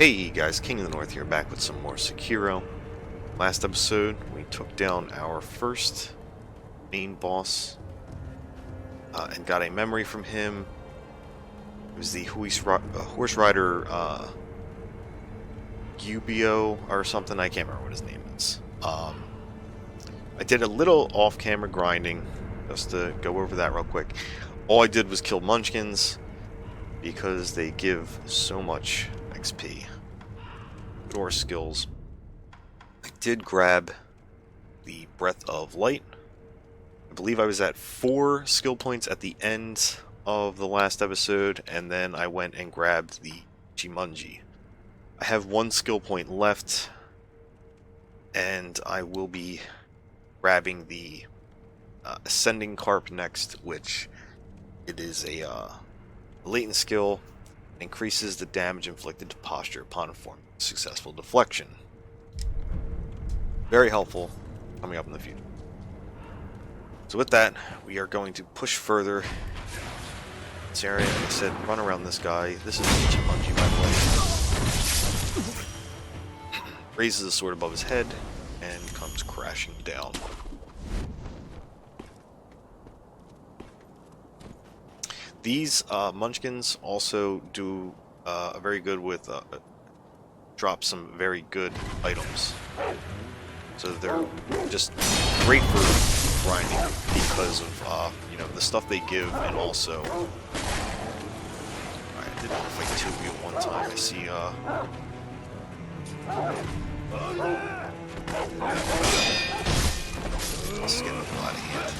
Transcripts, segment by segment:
Hey guys, King of the North here, back with some more Sekiro. Last episode, we took down our first main boss and got a memory from him. It was the horse rider Gubio or something. I can't remember what his name is. I did a little off-camera grinding just to go over that real quick. All I did was kill munchkins because they give so much XP. Or skills. I did grab the Breath of Light. I believe I was at 4 skill points at the end of the last episode, and then I went and grabbed the Chimunji. I have 1 skill point left, and I will be grabbing the Ascending Carp next, which it is a latent skill. Increases the damage inflicted to posture upon performing successful deflection. Very helpful coming up in the future. So with that, we are going to push further. This area, like I said, run around this guy. This is Chimunji, by the way. Raises the sword above his head and comes crashing down. These munchkins also do very good with drop some very good items. So they're just great for grinding because of you know, the stuff they give, and also I did want to fight 2 of you at one time. I see this is getting a lot of hand.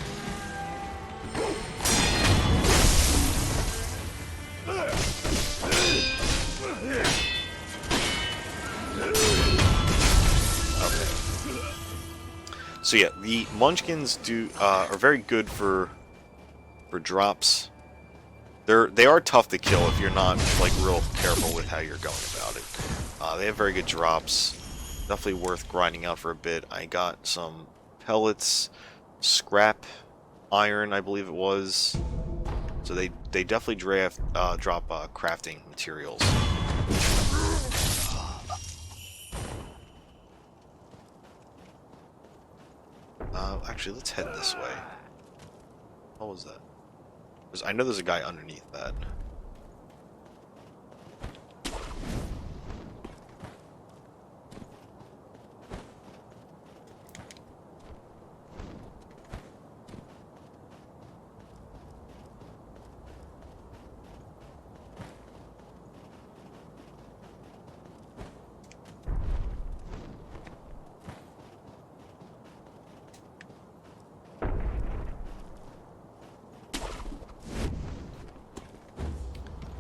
So yeah, the munchkins are very good for drops. They are tough to kill if you're not like real careful with how you're going about it. They have very good drops. Definitely worth grinding out for a bit. I got some pellets, scrap iron, I believe it was. So they definitely drop crafting materials. Actually, let's head this way. What was that? I know there's a guy underneath that.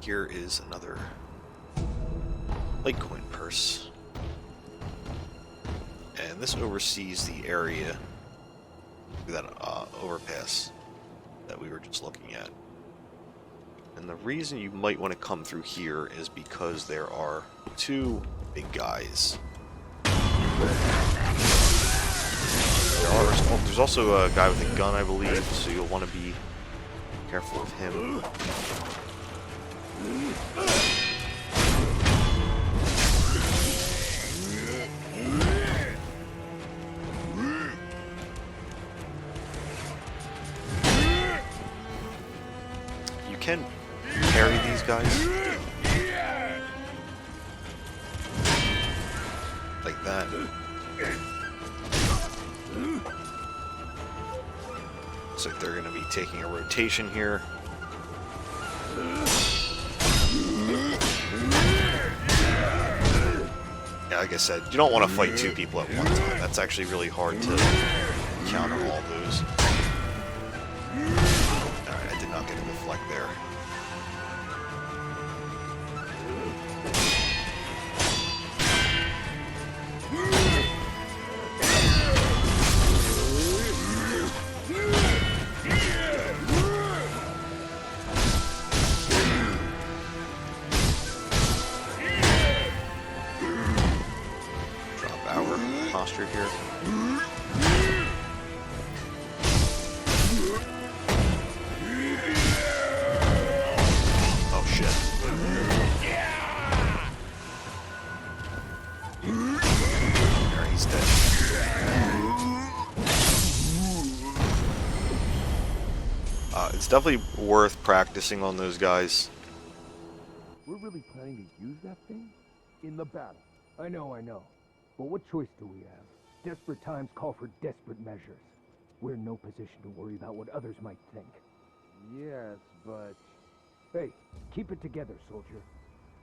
Here is another Litecoin purse, and this oversees the area, that overpass that we were just looking at. And the reason you might want to come through here is because there are 2 big guys. There's also a guy with a gun, I believe, so you'll want to be careful of him. You can parry these guys like that. Looks like they're going to be taking a rotation here. Yeah, like I said, you don't want to fight 2 people at one time. That's actually really hard to counter all those. Alright, I did not get a deflect there. Posture here. Oh shit. It's dead. It's definitely worth practicing on those guys. We're really planning to use that thing? In the battle. I know. But what choice do we have? Desperate times call for desperate measures. We're in no position to worry about what others might think. Yes, but... Hey, keep it together, soldier.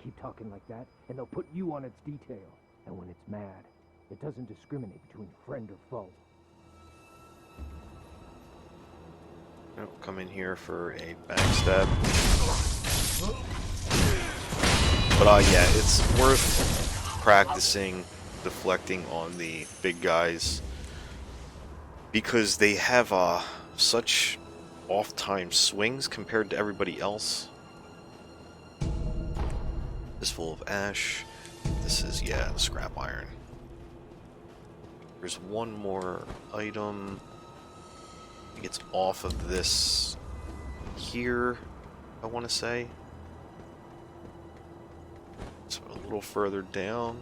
Keep talking like that, and they'll put you on its detail. And when it's mad, it doesn't discriminate between friend or foe. I'll come in here for a backstab. But yeah, it's worth practicing deflecting on the big guys because they have such off-time swings compared to everybody else. This is full of ash. This is, yeah, scrap iron. There's one more item. I think it's off of this here, I want to say. So a little further down.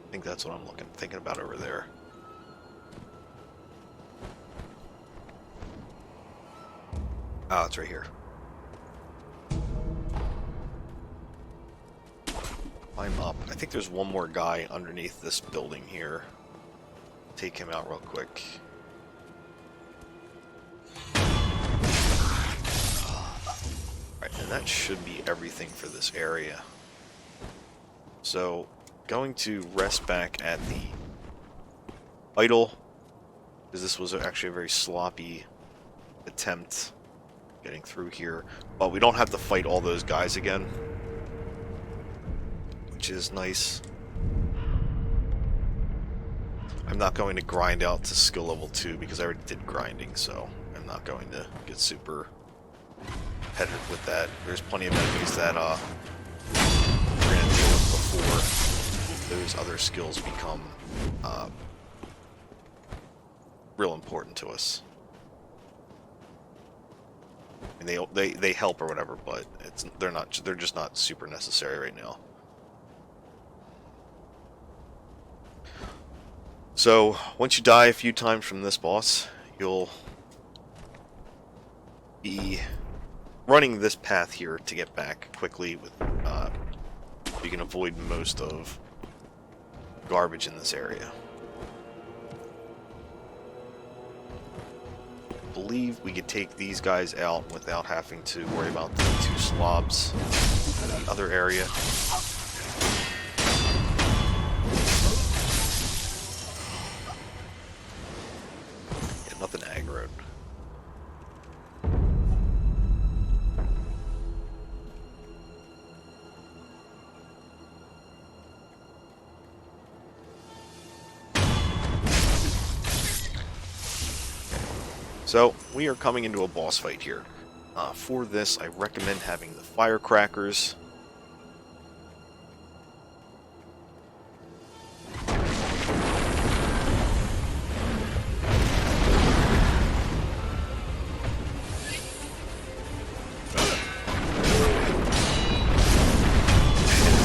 I think that's what I'm thinking about over there. Oh, it's right here. Climb up. I think there's one more guy underneath this building here. Take him out real quick. Alright, and that should be everything for this area. So, going to rest back at the idol, because this was actually a very sloppy attempt getting through here. But we don't have to fight all those guys again, which is nice. I'm not going to grind out to skill level 2 because I already did grinding, so I'm not going to get super competitive with that. There's plenty of enemies that we're going to deal with before those other skills become real important to us. And they help or whatever, but they're just not super necessary right now. So, once you die a few times from this boss, you'll be running this path here to get back quickly. With you can avoid most of garbage in this area. I believe we could take these guys out without having to worry about the 2 slobs in the other area. Nothing aggroed. So, we are coming into a boss fight here. For this, I recommend having the firecrackers.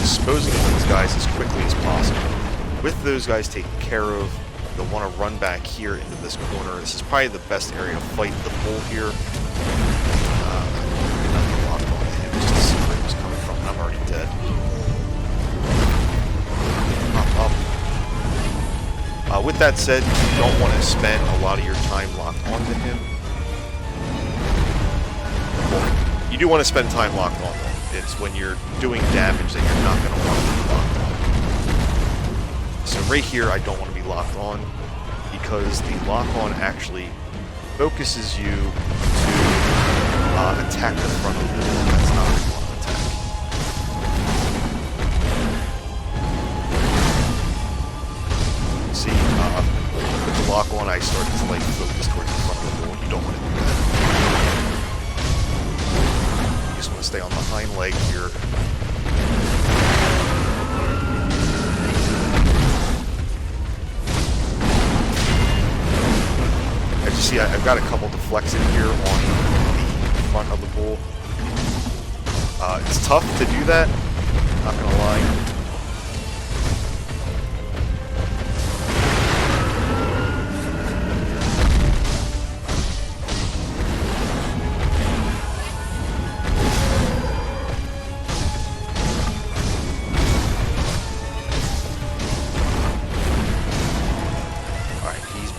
Disposing of these guys as quickly as possible. With those guys taken care of, you'll want to run back here into this corner. This is probably the best area to fight the bull here. Not locked on to him, just to see where he was coming from. I'm already dead. Pop up. With that said, you don't want to spend a lot of your time locked onto him. Well, you do want to spend time locked on him. It's when you're doing damage that you're not going to want to be locked on. So right here, I don't want to be locked on because the lock-on actually focuses you to attack the front of the building. That's not what you want to attack. See, with the lock-on, I started to like focus towards the front of the building. You don't want to do that. Just want to stay on the hind leg here. As you see, I've got a couple deflects in here on the front of the bull. It's tough to do that, not gonna lie.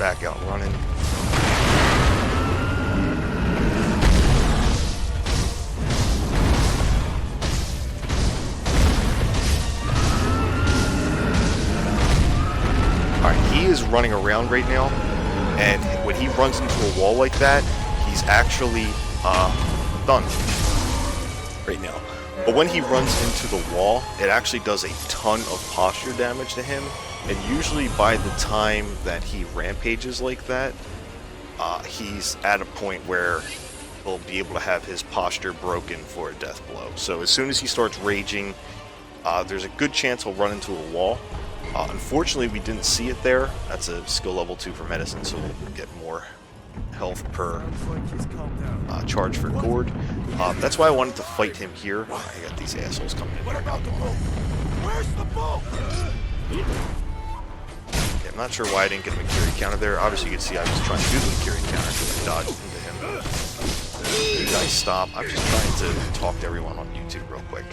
back out running. Alright, he is running around right now, and when he runs into a wall like that, he's actually done right now. But when he runs into the wall, it actually does a ton of posture damage to him, and usually by the time that he rampages like that, he's at a point where he'll be able to have his posture broken for a death blow. So as soon as he starts raging, there's a good chance he'll run into a wall. Unfortunately, we didn't see it there. That's a skill level 2 for medicine, so we'll get more health per charge for gourd. That's why I wanted to fight him here. I got these assholes coming in here. Where's the boat? Yeah, I'm not sure why I didn't get a Makiri counter there. Obviously, you can see I was trying to do the Makiri counter because I dodged into him. You guys stop. I'm just trying to talk to everyone on YouTube real quick.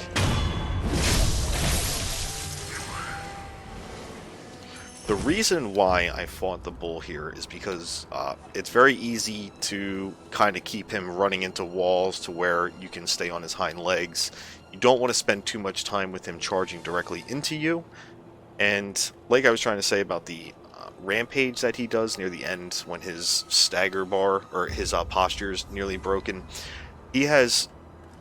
The reason why I fought the bull here is because it's very easy to kind of keep him running into walls to where you can stay on his hind legs. You don't want to spend too much time with him charging directly into you. And like I was trying to say about the rampage that he does near the end when his stagger bar or his posture is nearly broken, he has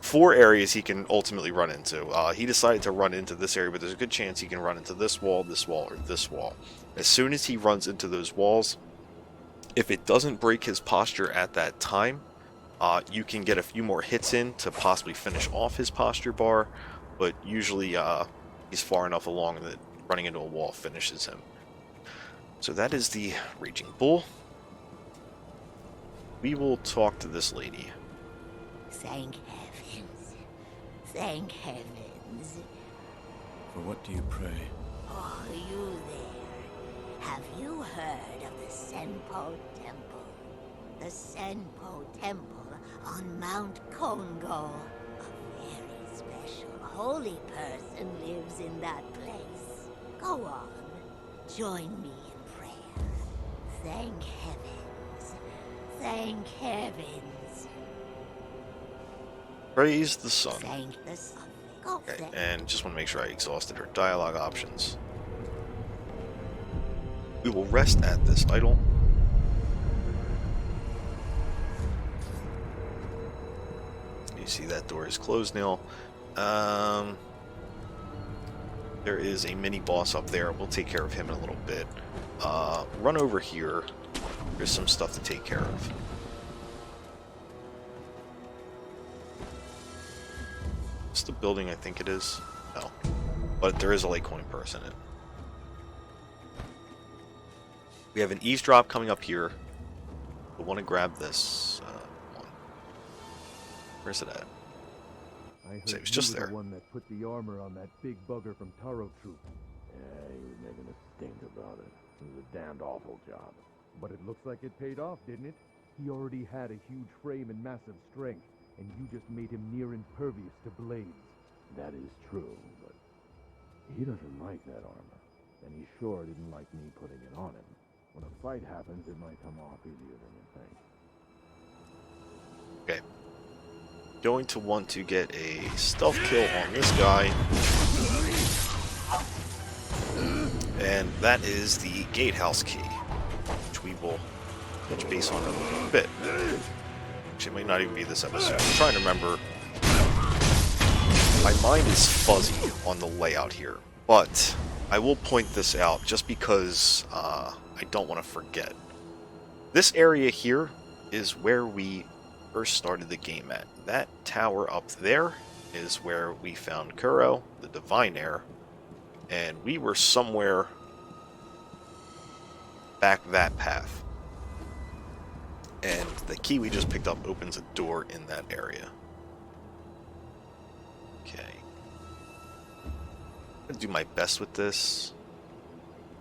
4 areas he can ultimately run into. He decided to run into this area, but there's a good chance he can run into this wall, or this wall. As soon as he runs into those walls, if it doesn't break his posture at that time, you can get a few more hits in to possibly finish off his posture bar, but usually he's far enough along that running into a wall finishes him. So that is the Raging Bull. We will talk to this lady. Thank heavens. Thank heavens. For what do you pray? Oh, you there. Have you heard of the Senpo Temple? The Senpo Temple on Mount Kongo. A very special holy person lives in that place. Go on. Join me in prayer. Thank heavens. Thank heavens. Praise the sun. Thank the sun. Go Okay, and just want to make sure I exhausted her dialogue options. We will rest at this idol. You see that door is closed now. There is a mini boss up there. We'll take care of him in a little bit. Run over here. There's some stuff to take care of. It's the building, I think it is. No. But there is a Litecoin purse in it. We have an eavesdrop coming up here. I want to grab this one. Where's it at? So it was just there. The one that put the armor on that big bugger from Taro Troop. Yeah, he was making a stink about it. It was a damned awful job. But it looks like it paid off, didn't it? He already had a huge frame and massive strength, and you just made him near impervious to blades. That is true, but he doesn't like that armor. And he sure didn't like me putting it on him. When a fight happens, it might come off easier than you think. Okay. Going to want to get a stealth kill on this guy. And that is the gatehouse key, which we will touch base on in a little bit. Actually, it might not even be this episode. I'm trying to remember. My mind is fuzzy on the layout here, but I will point this out just because I don't want to forget. This area here is where we first started the game at. That tower up there is where we found Kuro, the Divine Heir, and we were somewhere back that path. And the key we just picked up opens a door in that area. Okay. I'm gonna do my best with this.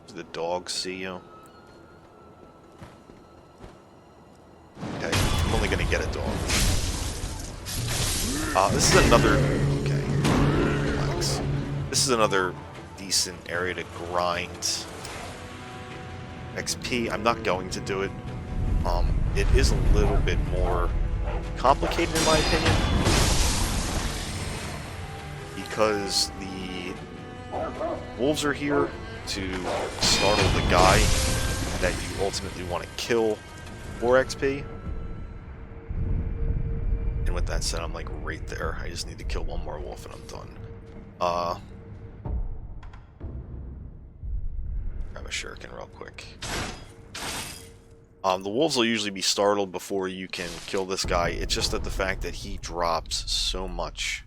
Does the dog see you? Okay, I'm only gonna get a dog. This is another... Okay, relax. This is another decent area to grind. XP. I'm not going to do it. It is a little bit more complicated in my opinion, because the wolves are here to startle the guy that you ultimately want to kill for XP. And with that said, I'm like right there. I just need to kill one more wolf and I'm done. Grab a shuriken real quick. The wolves will usually be startled before you can kill this guy. It's just that the fact that he drops so much.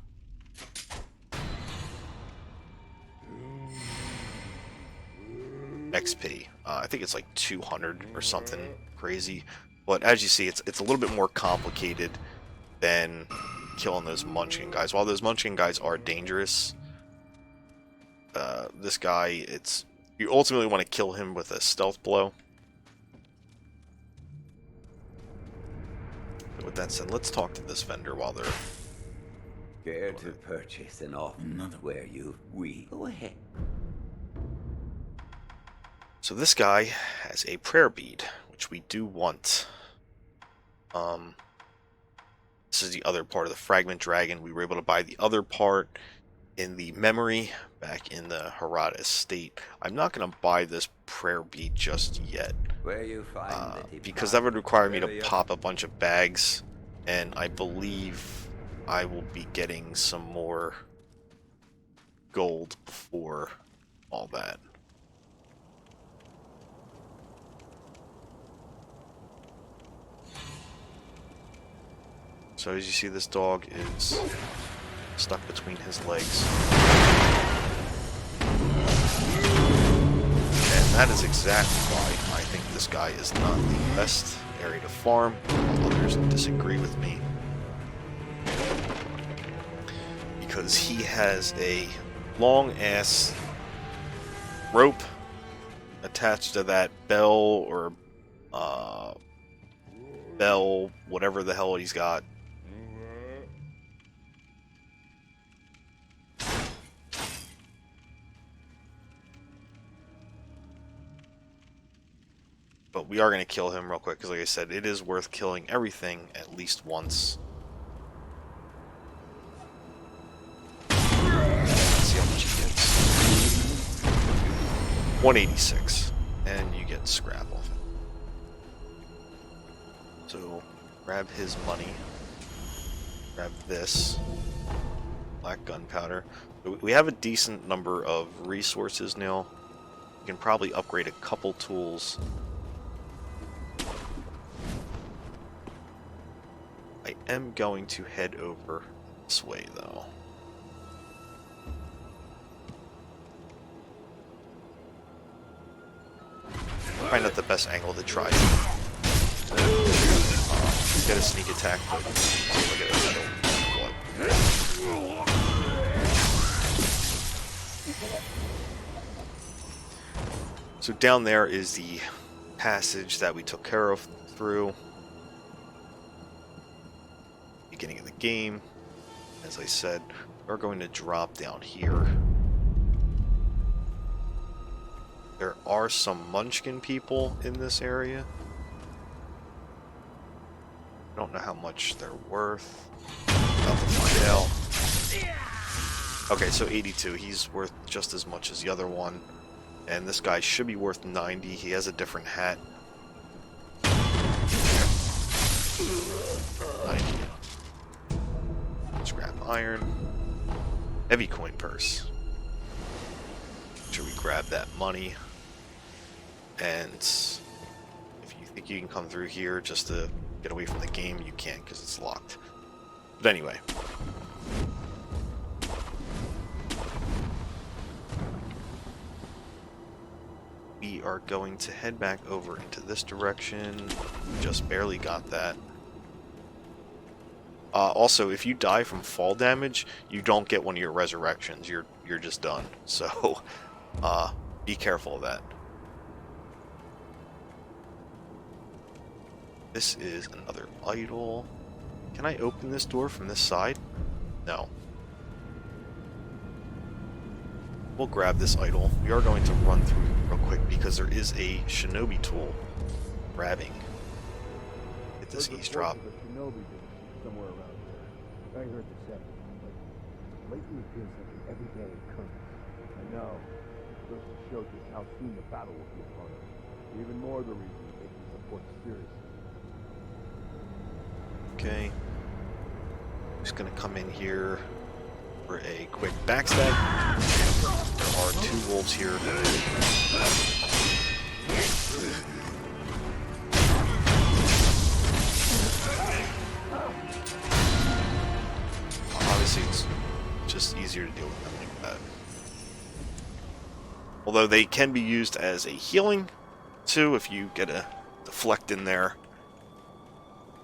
XP. I think it's like 200 or something crazy. But as you see, it's a little bit more complicated than killing those munchkin guys. While those munchkin guys are dangerous, this guy, you ultimately want to kill him with a stealth blow. But with that said, let's talk to this vendor while they're... Care to purchase an offer where we go ahead. So this guy has a prayer bead, which we do want. This is the other part of the fragment dragon. We were able to buy the other part in the memory back in the Harada estate. I'm not going to buy this prayer bead just yet, Where you find because that would require me to pop a bunch of bags, and I believe I will be getting some more gold before all that. So as you see, this dog is stuck between his legs. And that is exactly why I think this guy is not the best area to farm. Others disagree with me. Because he has a long-ass rope attached to that bell or bell, whatever the hell he's got. But we are going to kill him real quick, because like I said, it is worth killing everything at least once. Let's see how much he gets. 186. And you get scrap off it. So, grab his money. Grab this. Black gunpowder. We have a decent number of resources now. We can probably upgrade a couple tools. I am going to head over this way, though. Probably not the best angle to try. Get a sneak attack, but look at it. So down there is the passage that we took care of through. Beginning of the game. As I said, we're going to drop down here. There are some Munchkin people in this area. I don't know how much they're worth. About to find out. Okay, so 82. He's worth just as much as the other one. And this guy should be worth 90. He has a different hat. 90. Scrap iron. Heavy coin purse. Make sure we grab that money. And if you think you can come through here just to get away from the game, you can't because it's locked. But anyway. We are going to head back over into this direction. Just barely got that. Also, if you die from fall damage, you don't get one of your resurrections. You're just done. So, be careful of that. This is another idol. Can I open this door from this side? No. we'll grab this idol. We are going to run through real quick because there is a Shinobi tool grabbing. Get this eavesdrop. There's a Shinobi business somewhere around here. I heard the say, but lately it feels like an everyday occurrence. I know. It goes to show just how soon the battle will be upon us. Even more the reason to take the support seriously. Okay. Just gonna come in here for a quick backstab. There are 2 wolves here. Obviously, it's just easier to deal with them like that. Although they can be used as a healing too, if you get a deflect in there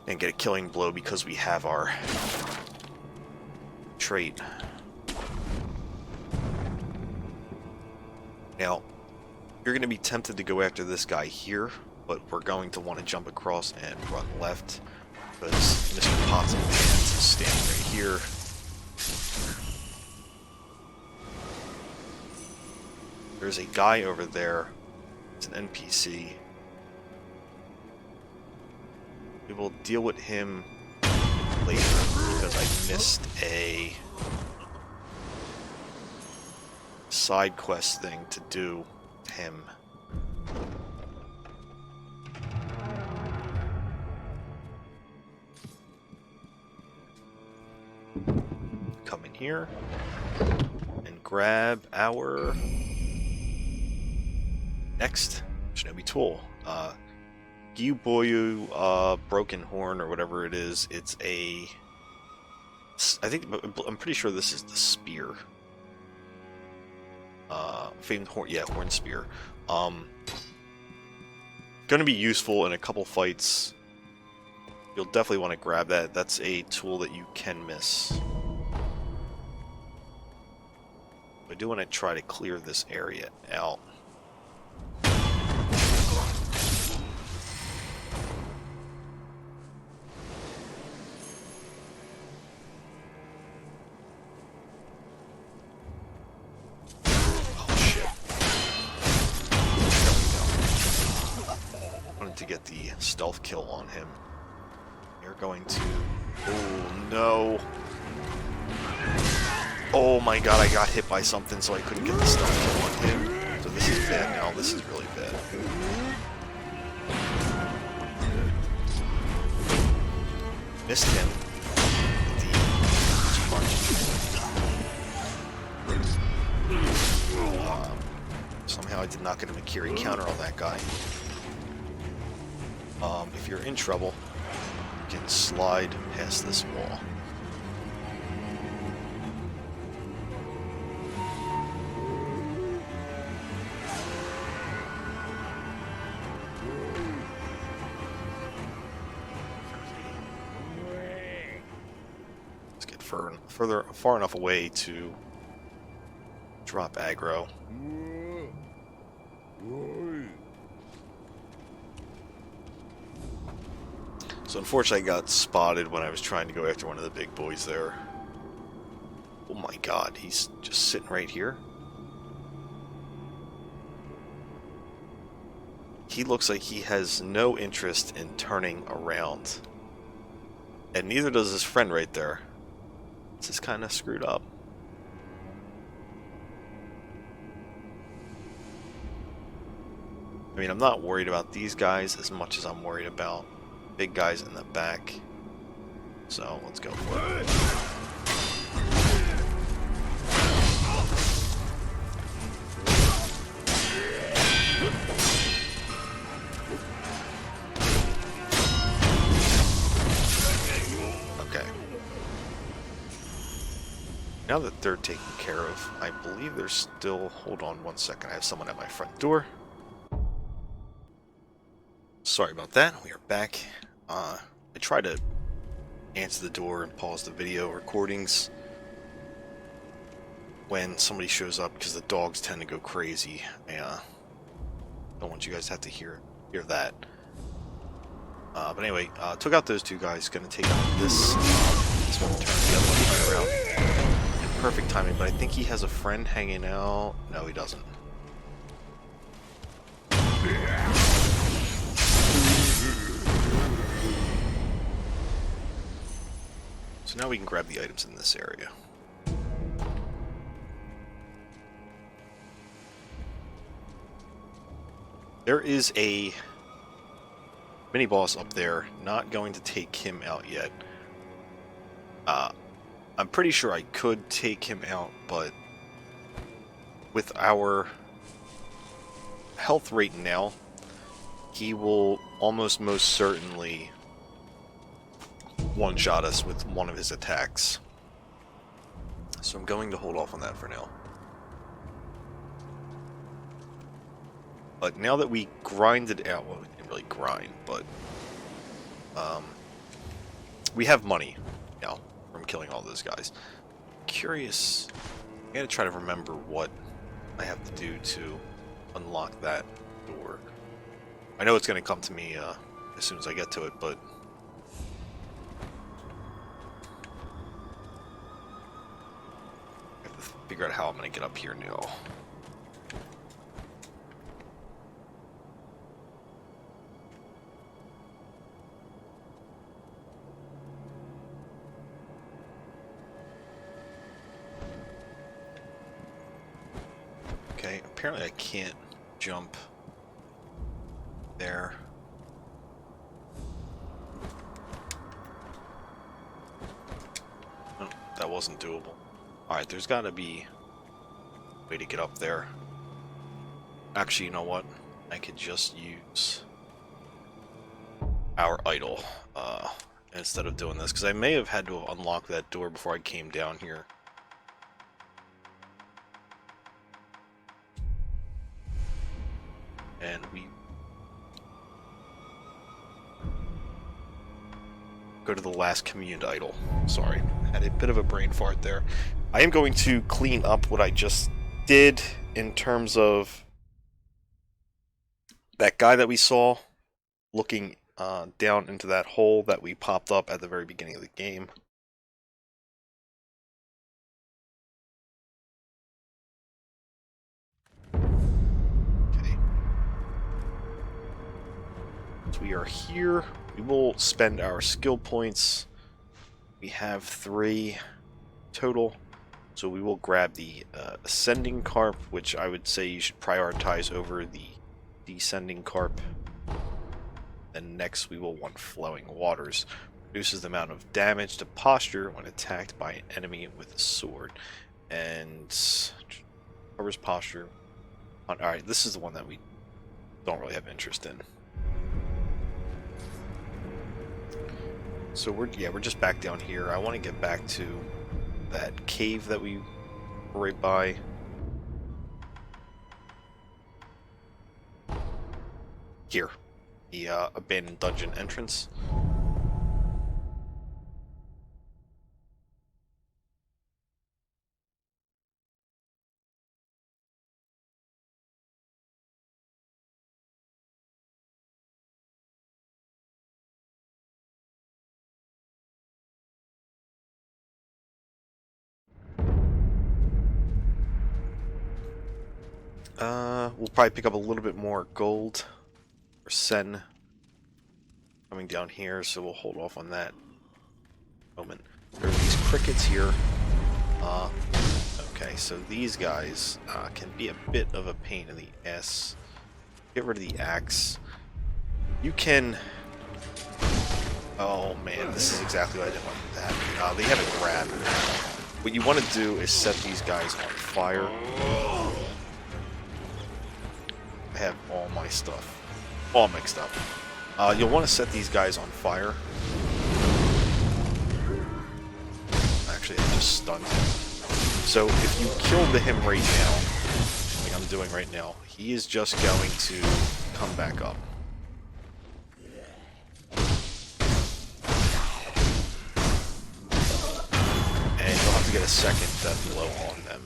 and get a killing blow because we have our trait. Now, you're going to be tempted to go after this guy here, but we're going to want to jump across and run left because Mr. Potts and Pants is standing right here. There's a guy over there. It's an NPC. We will deal with him later because I missed a side quest thing to do with him. Come in here and grab our next Shinobi tool. Gyuboyu Broken Horn or whatever it is. It's a... I'm pretty sure this is the spear. Famed horn, yeah, horn spear. Going to be useful in a couple fights. You'll definitely want to grab that. That's a tool that you can miss. I do want to try to clear this area out. To get the stealth kill on him. You're going to... Oh, no. Oh my god, I got hit by something so I couldn't get the stealth kill on him. So this is bad now. This is really bad. Missed him. Somehow I did not get a Makiri counter on that guy. If you're in trouble, you can slide past this wall. Let's get far enough away to drop aggro. So unfortunately I got spotted when I was trying to go after one of the big boys there. Oh my god, he's just sitting right here. He looks like he has no interest in turning around. And neither does his friend right there. This is kind of screwed up. I mean, I'm not worried about these guys as much as I'm worried about big guys in the back. So, let's go for it. Okay. Now that they're taken care of, I believe there's still... Hold on one second, I have someone at my front door. Sorry about that, we are back. I try to answer the door and pause the video recordings when somebody shows up because the dogs tend to go crazy. I don't want you guys to have to hear that. But anyway, took out those two guys. Gonna take out this one, turn the other one around. perfect timing, but I think he has a friend hanging out. No, he doesn't. So now we can grab the items in this area. There is a mini boss up there. Not going to take him out yet. I'm pretty sure I could take him out, but with our health rate now, he will almost most certainly one-shot us with one of his attacks. So I'm going to hold off on that for now. But now that we grinded out, well, we didn't really grind, but we have money now from killing all those guys. Curious, I gotta try to remember what I have to do to unlock that door. I know it's gonna come to me as soon as I get to it, but I have to figure out how I'm gonna get up here now. Okay, apparently I can't jump there. Oh, that wasn't doable. Alright, there's gotta be a way to get up there. Actually, you know what? I could just use our idol instead of doing this, because I may have had to unlock that door before I came down here. And we go to the last communed idol. Sorry, had a bit of a brain fart there. I am going to clean up what I just did in terms of that guy that we saw looking down into that hole that we popped up at the very beginning of the game. We are here. We will spend our skill points. We have 3 total. So we will grab the ascending carp, which I would say you should prioritize over the descending carp. Then next we will want flowing waters. Reduces the amount of damage to posture when attacked by an enemy with a sword. And covers posture. Alright, this is the one that we don't really have interest in. So we're just back down here. I want to get back to that cave that we were right by. Here, the abandoned dungeon entrance. We'll probably pick up a little bit more gold or sen coming down here, so we'll hold off on that moment. There are these crickets here. Okay, so these guys can be a bit of a pain in the ass. Get rid of the axe. You can... Oh man, this is exactly what I didn't want to happen. They have a grab. What you want to do is set these guys on fire. I have all my stuff all mixed up. You'll want to set these guys on fire. Actually, I just stunned him. So if you kill him right now, like I'm doing right now, he is just going to come back up. And you'll have to get a second death blow on them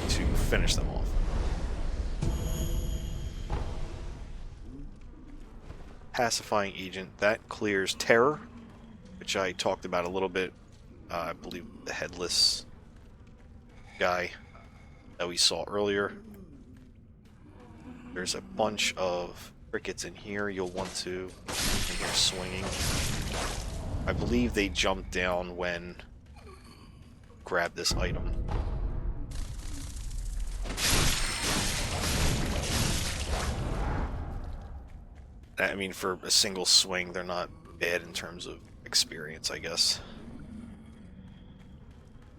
to finish them off. Pacifying agent, that clears terror, which I talked about a little bit. I believe the headless guy that we saw earlier. There's a bunch of crickets in here you'll want to in here swinging. I believe they jump down when grab this item. I mean, for a single swing, they're not bad in terms of experience, I guess.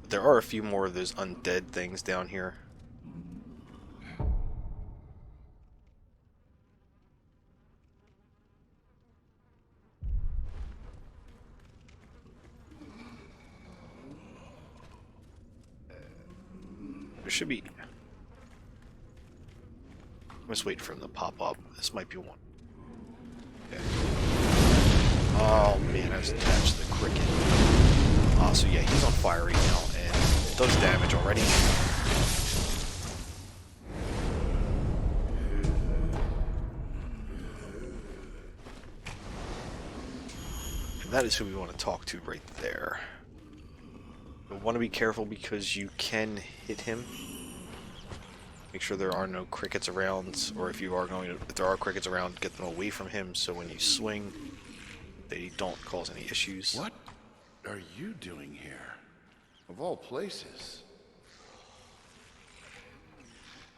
But there are a few more of those undead things down here. There should be... I'm just waiting for him to pop up. This might be one. Okay. Oh man, I just attached the cricket. So yeah, he's on fire right now, and it does damage already. And that is who we want to talk to right there. We want to be careful because you can hit him. Make sure there are no crickets around, or if there are crickets around, get them away from him so when you swing, they don't cause any issues. What are you doing here? Of all places.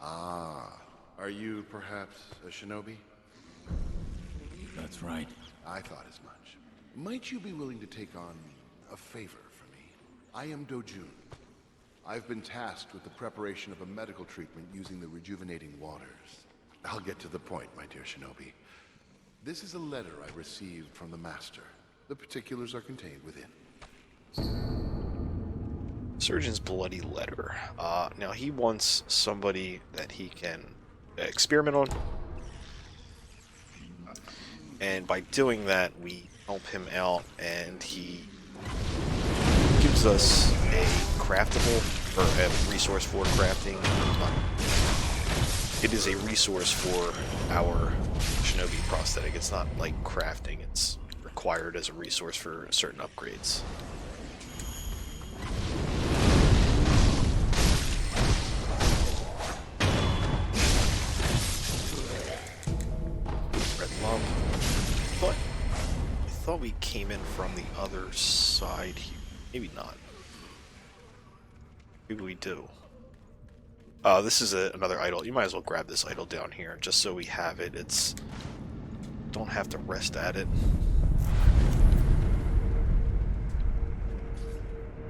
Ah, are you perhaps a shinobi? That's right. I thought as much. Might you be willing to take on a favor for me? I am Dojun. I've been tasked with the preparation of a medical treatment using the rejuvenating waters. I'll get to the point, my dear shinobi. This is a letter I received from the master. The particulars are contained within. Surgeon's bloody letter. Now he wants somebody that he can experiment on. And by doing that, we help him out, and he gives us a craftable, or a resource for crafting. It is a resource for our Shinobi prosthetic. It's not like crafting, it's required as a resource for certain upgrades. Red lump. But I thought we came in from the other side here. Maybe not. Maybe we do. This is another idol. You might as well grab this idol down here, just so we have it. Don't have to rest at it.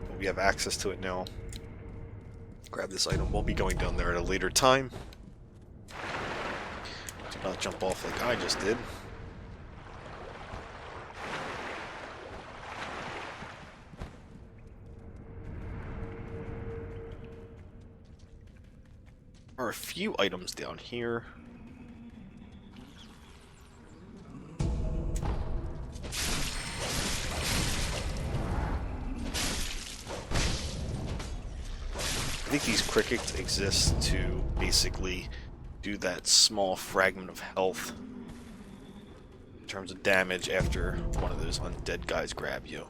But we have access to it now. Grab this item. We'll be going down there at a later time. Do not jump off like I just did. There are a few items down here. I think these crickets exist to basically do that small fragment of health in terms of damage after one of those undead guys grab you.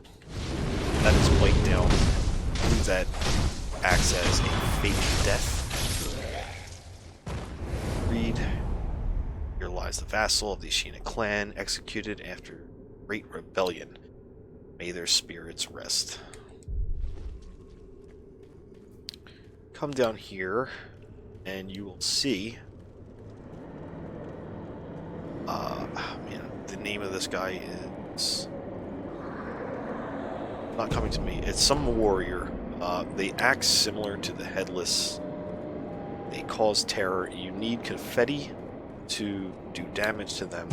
That is wiped down. I believe that acts as a fake death. Read. Here lies the vassal of the Ashina clan, executed after great rebellion. May their spirits rest. Come down here, and you will see. Man, the name of this guy is not coming to me. It's some warrior. They act similar to the headless. They cause terror. You need confetti to do damage to them.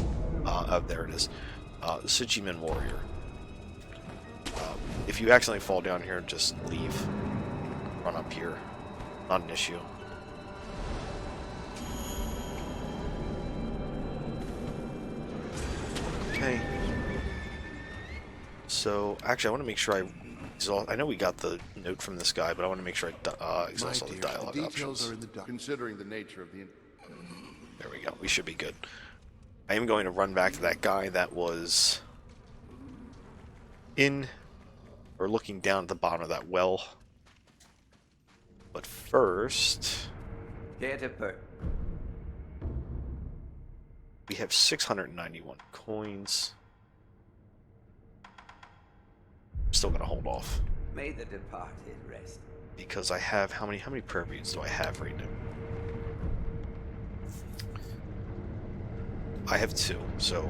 There it is. Suchimen warrior. If you accidentally fall down here, just leave. Run up here. Not an issue. Okay. So, actually, I want to make sure I exhaust. I know we got the note from this guy, but I want to make sure I exhaust all the dialogue options. Are in the considering the nature of the. There we go. We should be good. I am going to run back to that guy that was in, or looking down at the bottom of that well. But first, Care to we have 691 coins. I'm still gonna hold off May the departed rest. because I have how many prayer beads do I have right now? I have 2, so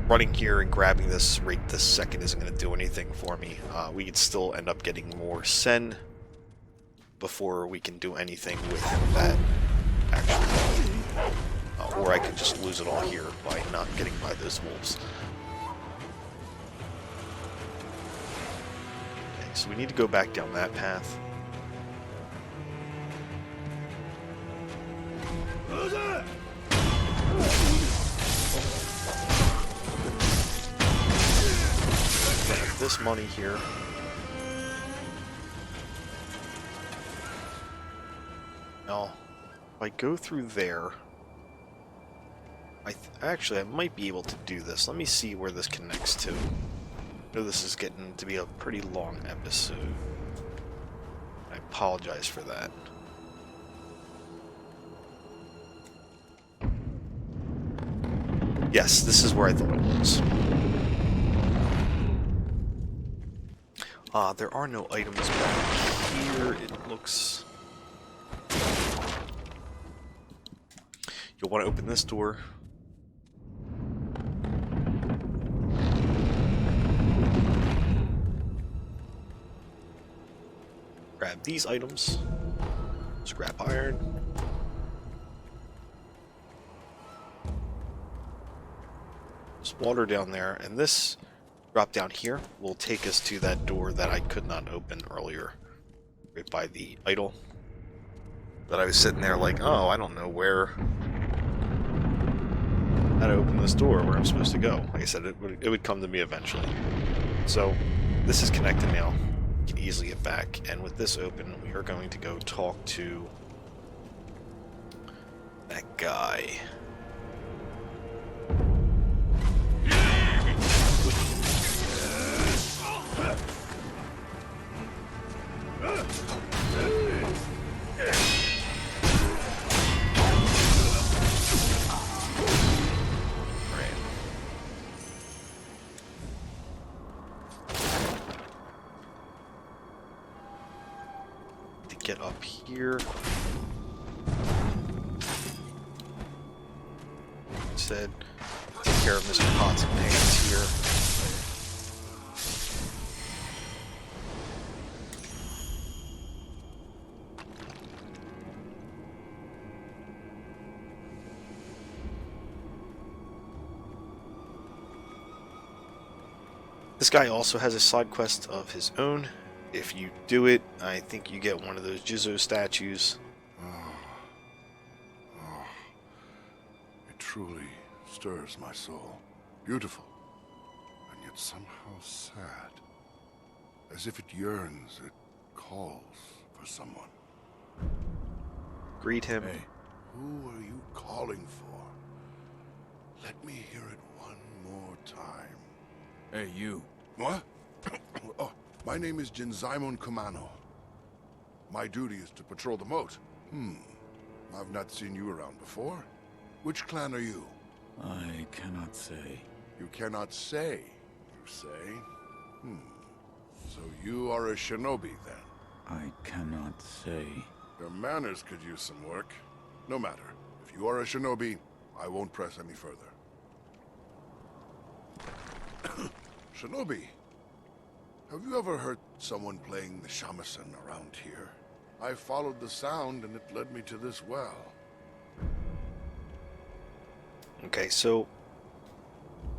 running here and grabbing this right this second isn't going to do anything for me. We could still end up getting more sen before we can do anything with that, actually. Or I could just lose it all here by not getting by those wolves. Okay, so we need to go back down that path. This money here. Now, if I go through there, actually I might be able to do this. Let me see where this connects to. I know this is getting to be a pretty long episode. I apologize for that. Yes, this is where I thought it was. There are no items back here, it looks. You'll want to open this door. Grab these items. Scrap iron. There's water down there, and this drop down here will take us to that door that I could not open earlier, right by the idol. But I was sitting there like, oh, I don't know how to open this door, where I'm supposed to go. Like I said, it would come to me eventually. So this is connected now. You can easily get back, and with this open, we are going to go talk to that guy. Get up here. Said, take care of Mr. Pots and Pans here. This guy also has a side quest of his own. If you do it, I think you get one of those Jizo statues. It truly stirs my soul. Beautiful, and yet somehow sad. As if it yearns, it calls for someone. Greet him. Hey, Who are you calling for? Let me hear it one more time. hey, you. What? Oh, my name is Jinzaimon Kumano. My duty is to patrol the moat. I've not seen you around before. Which clan are you? I cannot say. You cannot say, you say? So you are a shinobi, then? I cannot say. Your manners could use some work. No matter. If you are a shinobi, I won't press any further. Shinobi, have you ever heard someone playing the shamisen around here? I followed the sound and it led me to this well. Okay, so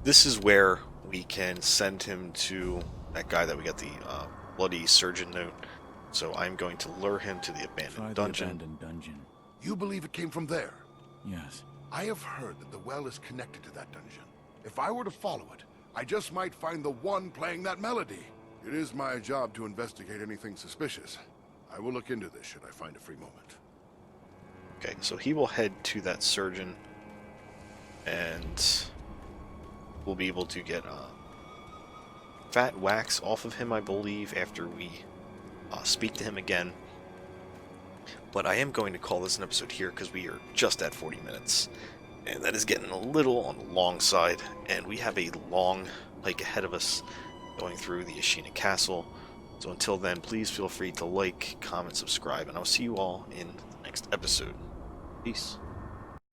this is where we can send him to that guy that we got the bloody surgeon note. So I'm going to lure him to the abandoned Try dungeon. the abandoned dungeon. You believe it came from there? Yes. I have heard that the well is connected to that dungeon. If I were to follow it, I just might find the one playing that melody. It is my job to investigate anything suspicious. I will look into this should I find a free moment. Okay, so he will head to that surgeon, and we'll be able to get fat wax off of him, I believe, after we speak to him again. But I am going to call this an episode here because we are just at 40 minutes. And that is getting a little on the long side. And we have a long hike ahead of us going through the Ashina Castle. So until then, please feel free to like, comment, subscribe, and I'll see you all in the next episode. Peace.